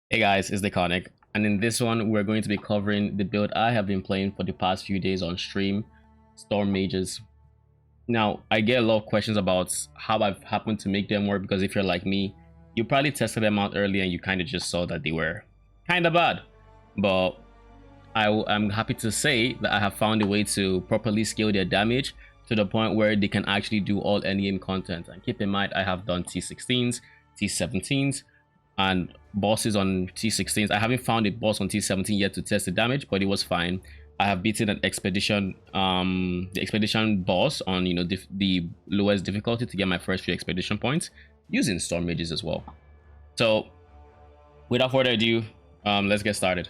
Hey guys, it's Deconic, and in this one we're going to be covering the build I have been playing for the past few days on stream, Storm Mages. Now, I get a lot of questions about how I've happened to make them work because if you're like me, you probably tested them out early and you kind of just saw that they were kind of bad. But I'm happy to say that I have found a way to properly scale their damage to the point where they can actually do all endgame content. And keep in mind, I have done T16s, T17s, and bosses on T16s. I haven't found a boss on T17 yet to test the damage, but it was fine. I have beaten an expedition, the expedition boss on the lowest difficulty to get my first few expedition points using storm mages as well. So, without further ado, let's get started.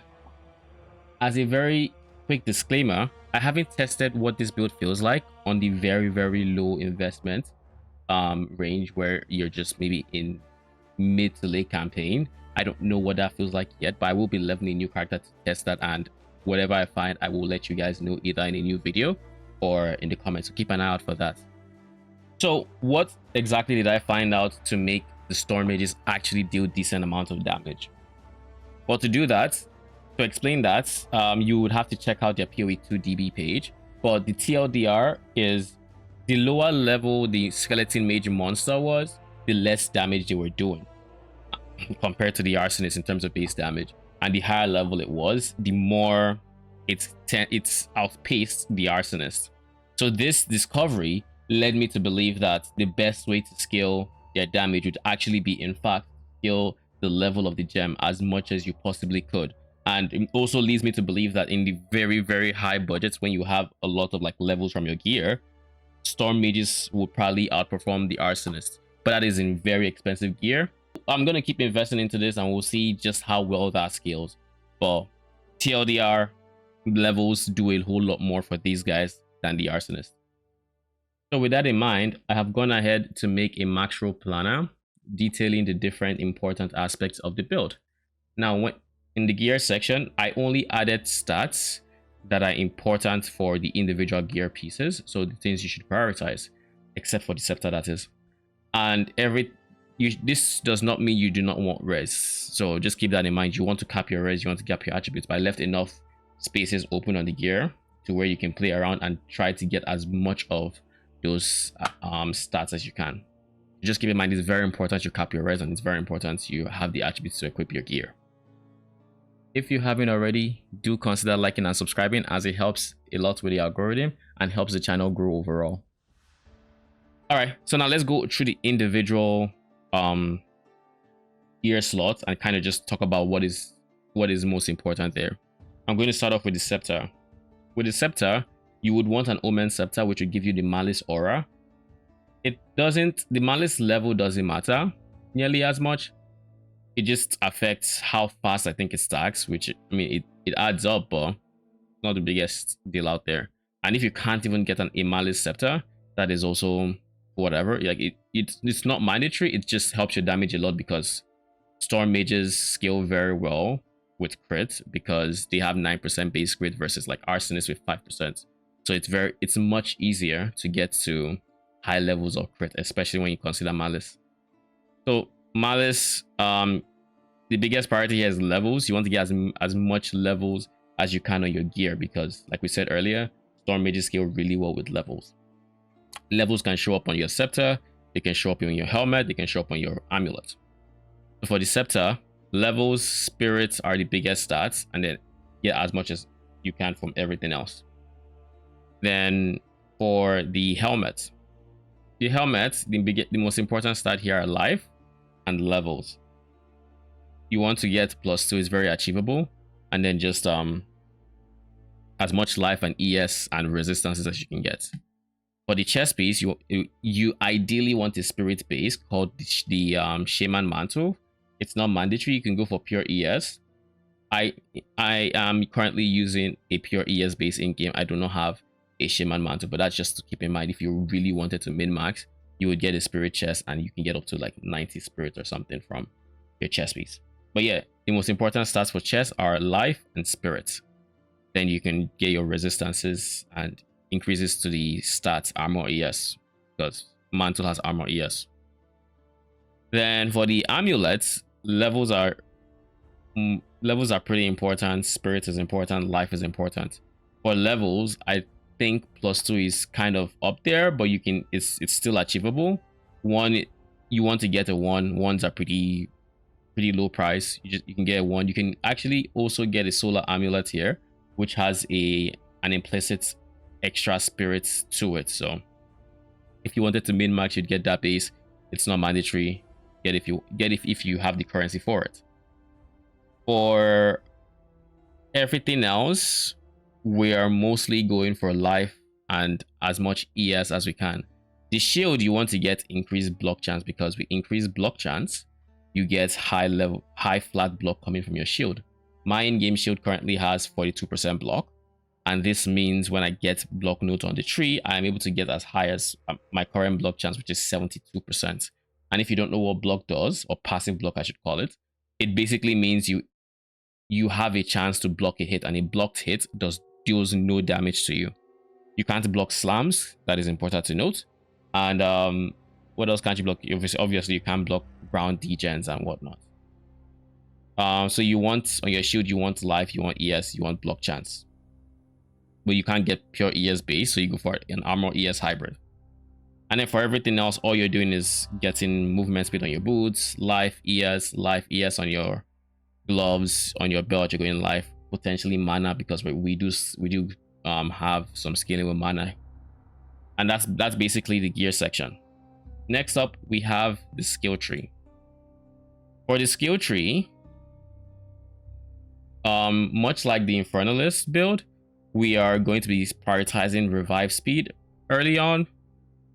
As a very quick disclaimer, I haven't tested what this build feels like on the very low investment range where you're just maybe in mid to late campaign. I don't know what that feels like yet, but I will be leveling a new character to test that, and whatever I find, I will let you guys know either in a new video or in the comments, so keep an eye out for that. So what exactly did I find out to make the storm mages actually deal decent amount of damage? Well, to do that, to explain that, you would have to check out their PoE 2 DB page, but the TLDR is the lower level the skeleton mage monster was, the less damage they were doing compared to the arsonist in terms of base damage, and the higher level it was, the more it's outpaced the arsonist. So this discovery led me to believe that the best way to scale their damage would actually be, in fact, scale the level of the gem as much as you possibly could. And it also leads me to believe that in the very high budgets, when you have a lot of like levels from your gear, storm mages will probably outperform the arsonist, but that is in very expensive gear. I'm gonna keep investing into this and we'll see just how well that scales. But TLDR levels do a whole lot more for these guys than the arsonist. So with that in mind, I have gone ahead to make a macro planner detailing the different important aspects of the build. Now, in the gear section, I only added stats that are important for the individual gear pieces, so the things you should prioritize, except for the scepter, that is. And this does not mean you do not want res, so just keep that in mind. You want to cap your res, you want to cap your attributes, but I left enough spaces open on the gear to where you can play around and try to get as much of those stats as you can. Just keep in mind, it's very important you cap your res, and it's very important you have the attributes to equip your gear. If you haven't already, do consider liking and subscribing, as it helps a lot with the algorithm and helps the channel grow overall. All right, so now let's go through the individual gear slots and kind of just talk about what is most important there. I'm going to start off with the scepter. With the scepter, you would want an omen scepter, which would give you the malice aura. The malice level doesn't matter nearly as much. It just affects how fast I think it stacks, which, I mean, it adds up, but not the biggest deal out there. And if you can't even get a malice scepter, that is also whatever. Like it's not mandatory. It just helps your damage a lot because storm mages scale very well with crit because they have 9% base crit versus like arsonists with 5%. So it's much easier to get to high levels of crit, especially when you consider malice. So malice, the biggest priority here is levels. You want to get as much levels as you can on your gear because, like we said earlier, storm mages scale really well with levels. Levels can show up on your scepter, they can show up on your helmet, they can show up on your amulet. So for the scepter, levels, spirits are the biggest stats, and then get as much as you can from everything else. Then for the helmet, the most important stat here are life and levels. You want to get +2 is very achievable, and then just as much life and ES and resistances as you can get. For the chest piece, you ideally want a spirit base called the Shaman Mantle. It's not mandatory. You can go for pure ES. I am currently using a pure ES base in game. I do not have a Shaman Mantle, but that's just to keep in mind. If you really wanted to min-max, you would get a spirit chest, and you can get up to like 90 spirit or something from your chest piece. But yeah, the most important stats for chest are life and spirit. Then you can get your resistances and increases to the stats armor ES because mantle has armor ES. Then for the amulets, levels are Levels are pretty important. Spirit is important. Life is important. For levels, I think +2 is kind of up there, but you can it's still achievable. One, you want to get a one. Ones are pretty low price. You can get one. You can actually also get a solar amulet here, which has an implicit extra spirit to it. So if you wanted to min max, you'd get that base. It's not mandatory. If you have the currency for it. For everything else, we are mostly going for life and as much ES as we can. The shield, you want to get increased block chance, because with increased block chance, you get high flat block coming from your shield. My in-game shield currently has 42% block, and this means when I get block note on the tree, I am able to get as high as my current block chance, which is 72%. And if you don't know what block does, or passive block I should call it, it basically means you have a chance to block a hit, and a blocked hit deals no damage to you. You can't block slams, that is important to note. And what else can't you block? Obviously you can't block ground degens and whatnot. So you want on your shield, you want life, you want ES, you want block chance, but you can't get pure ES base, so you go for an armor ES hybrid. And then for everything else, all you're doing is getting movement speed on your boots, life ES on your gloves, on your belt. You're going life, potentially mana, because we do have some scaling with mana. And that's basically the gear section. Next up, we have the skill tree. For the skill tree, much like the Infernalist build, we are going to be prioritizing revive speed early on.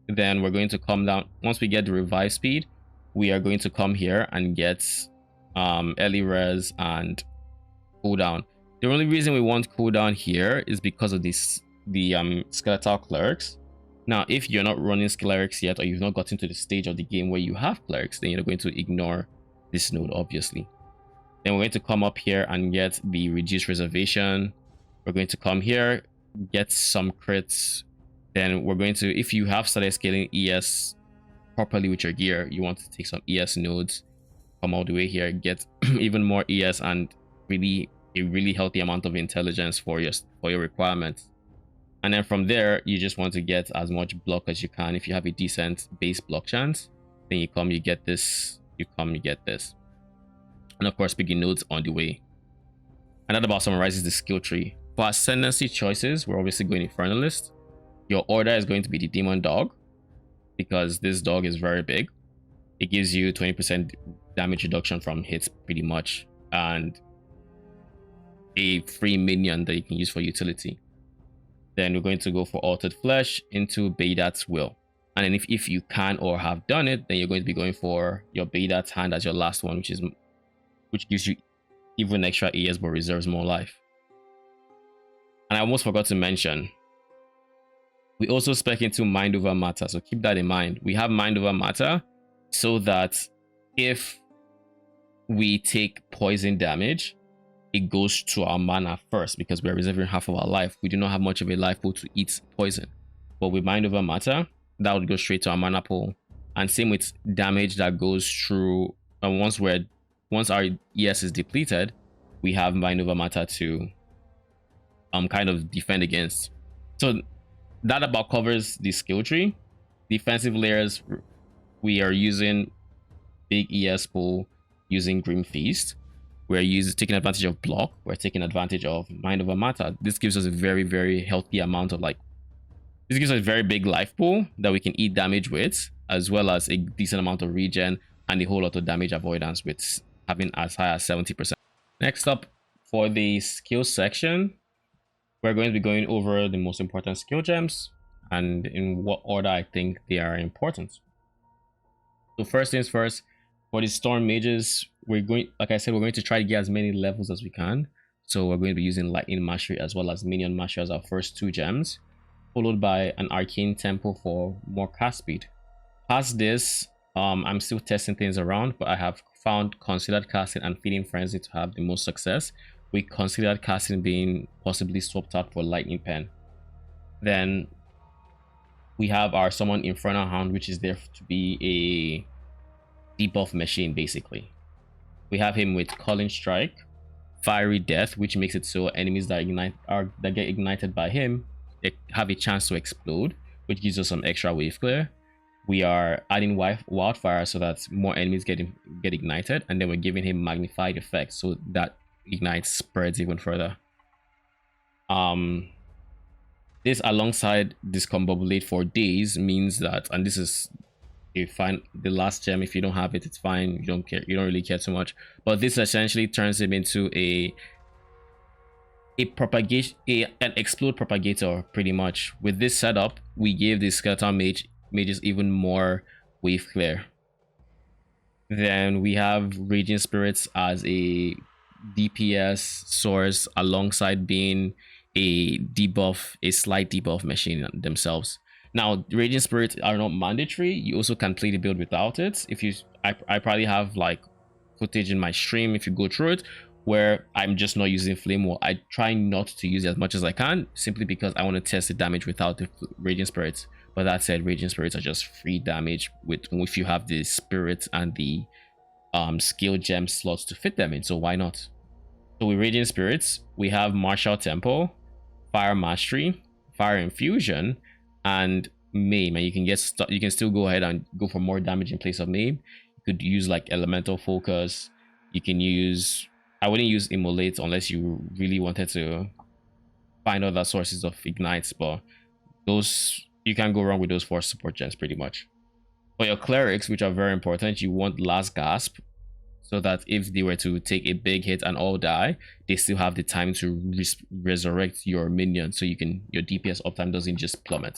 Then we're going to come down. Once we get the revive speed, we are going to come here and get early res and cooldown. The only reason we want cooldown here is because of the skeletal clerics. Now, if you're not running clerics yet, or you've not gotten to the stage of the game where you have clerics, then you're going to ignore this node, obviously. Then we're going to come up here and get the reduced reservation. We're going to come here, get some crits. Then we're going to, if you have started scaling ES properly with your gear, you want to take some ES nodes, come all the way here, get even more ES and a really healthy amount of intelligence for your requirements. And then from there, you just want to get as much block as you can. If you have a decent base block chance, then you come, you get this, you get this. And of course, picking nodes on the way. And that about summarizes the skill tree. For ascendancy choices, we're obviously going Infernalist. Your order is going to be the Demon Dog, because this dog is very big. It gives you 20% damage reduction from hits pretty much, and a free minion that you can use for utility. Then we're going to go for Altered Flesh into Baydat's Will. And then if you can or have done it, then you're going to be going for your Baydat's Hand as your last one, which gives you even extra ES but reserves more life. And I almost forgot to mention, we also spec into Mind Over Matter, so keep that in mind. We have Mind Over Matter so that if we take poison damage, it goes to our mana first, because we're reserving half of our life. We do not have much of a life pool to eat poison. But with Mind Over Matter, that would go straight to our mana pool. And same with damage that goes through, once our ES is depleted, we have Mind Over Matter to kind of defend against. So that about covers the skill tree. Defensive layers, we are using big ES pool, using Grim Feast. We're taking advantage of block. We're taking advantage of Mind Over Matter. This gives us a very, very healthy amount of this gives us a very big life pool that we can eat damage with, as well as a decent amount of regen and a whole lot of damage avoidance with having as high as 70%. Next up, for the skill section, we're going to be going over the most important skill gems and in what order I think they are important. So first things first, for the Storm Mages, like I said, we're going to try to get as many levels as we can. So we're going to be using Lightning Mastery as well as Minion Mastery as our first two gems, followed by an Arcane Temple for more cast speed. Past this, I'm still testing things around, but I have found Considered Casting and Feeding Frenzy to have the most success, with Considered Casting being possibly swapped out for Lightning Pen. Then we have our Summon Infernal Hound, which is there to be a debuff machine, basically. We have him with Calling Strike, Fiery Death, which makes it so enemies that get ignited by him, they have a chance to explode, which gives us some extra wave clear. We are adding Wildfire so that more enemies get ignited, and then we're giving him magnified effect so that ignite spreads even further. This alongside Discombobulate for days means that, and this is, you find the last gem. If you don't have it, it's fine. You don't care. You don't really care too much. But this essentially turns him into an explode propagator, pretty much. With this setup, we gave the skeleton mages even more wave clear. Then we have Raging Spirits as a DPS source alongside being a slight debuff machine themselves. Now, Raging Spirits are not mandatory. You also can play the build without it. I probably have like footage in my stream if you go through it where I'm just not using Flame Wall. I try not to use it as much as I can simply because I want to test the damage without the Raging Spirits. But that said, Raging Spirits are just free damage if you have the Spirit and the skill gem slots to fit them in. So why not? So with Raging Spirits, we have Martial Tempo, Fire Mastery, Fire Infusion, and Maim. And you can still go ahead and go for more damage in place of Maim. You could use like Elemental Focus. You can use, I wouldn't use Immolate unless you really wanted to find other sources of ignites, but those, you can't go wrong with those 4 support gens pretty much. For your clerics, which are very important, you want Last Gasp, so that if they were to take a big hit and all die, they still have the time to resurrect your minion, so your DPS uptime doesn't just plummet.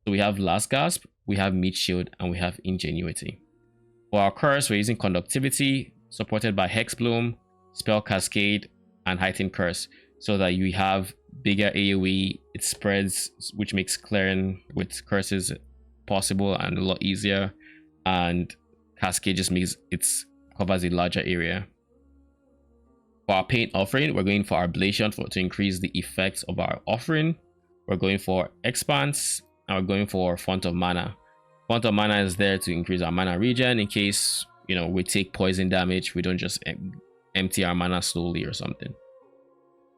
So we have Last Gasp, we have Meat Shield, and we have Ingenuity. For our curse, we're using Conductivity, supported by Hex Bloom, Spell Cascade, and Heightened Curse, so that you have bigger AoE, it spreads, which makes clearing with curses possible and a lot easier, and Cascade just makes it covers a larger area. For our Paint Offering, we're going for Ablation to increase the effects of our offering. We're going for Expanse, and we're going for Font of Mana. Font of Mana is there to increase our mana regen in case, you know, we take poison damage, we don't just empty our mana slowly or something.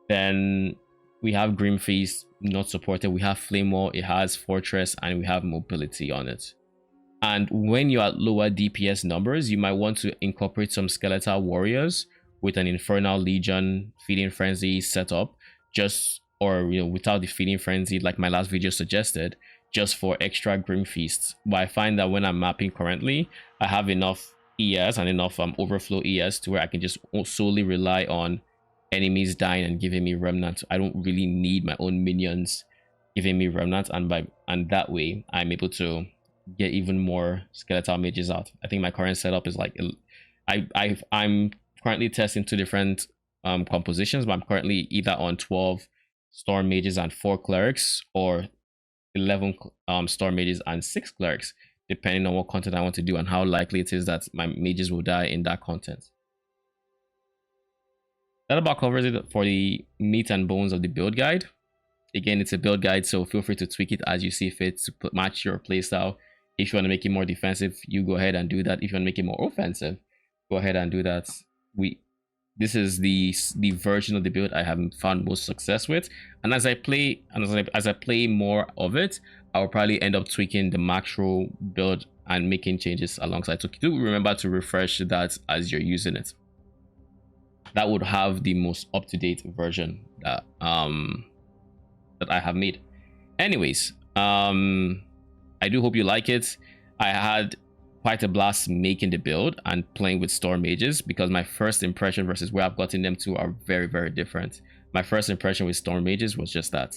Then we have Grim Feast, not supported. We have Flame Wall, it has Fortress, and we have Mobility on it. And when you're at lower DPS numbers, you might want to incorporate some Skeletal Warriors with an Infernal Legion Feeding Frenzy setup, or without the Feeding Frenzy like my last video suggested, just for extra Grim Feasts. But I find that when I'm mapping currently, I have enough ES and enough overflow ES to where I can just solely rely on enemies dying and giving me remnants. I don't really need my own minions giving me remnants, and that way I'm able to get even more skeletal mages out. I think my current setup is like, I'm currently testing 2 different compositions, but I'm currently either on 12 storm mages and 4 clerics, or 11 storm mages and 6 clerics, depending on what content I want to do and how likely it is that my mages will die in that content. That about covers it for the meat and bones of the build guide. Again, it's a build guide, so feel free to tweak it as you see fit to match your playstyle. If you want to make it more defensive, you go ahead and do that. If you want to make it more offensive, go ahead and do that. This is the version of the build I have found most success with, and as I play more of it, I'll probably end up tweaking the macro build and making changes alongside. So do remember to refresh that as you're using it. That would have the most up-to-date version that I have made. Anyways, I do hope you like it. I had quite a blast making the build and playing with storm mages, because my first impression versus where I've gotten them to are very, very different. My first impression with storm mages was just that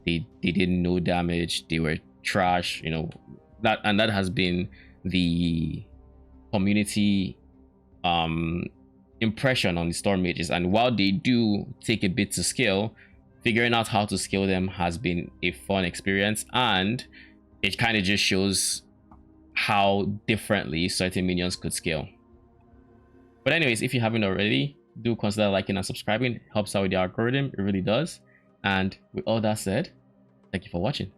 they did no damage, they were trash, that has been the community impression on the storm mages. And while they do take a bit to scale, figuring out how to scale them has been a fun experience, and it kind of just shows how differently certain minions could scale. But anyways, if you haven't already, do consider liking and subscribing. It helps out with the algorithm, it really does. And with all that said, thank you for watching.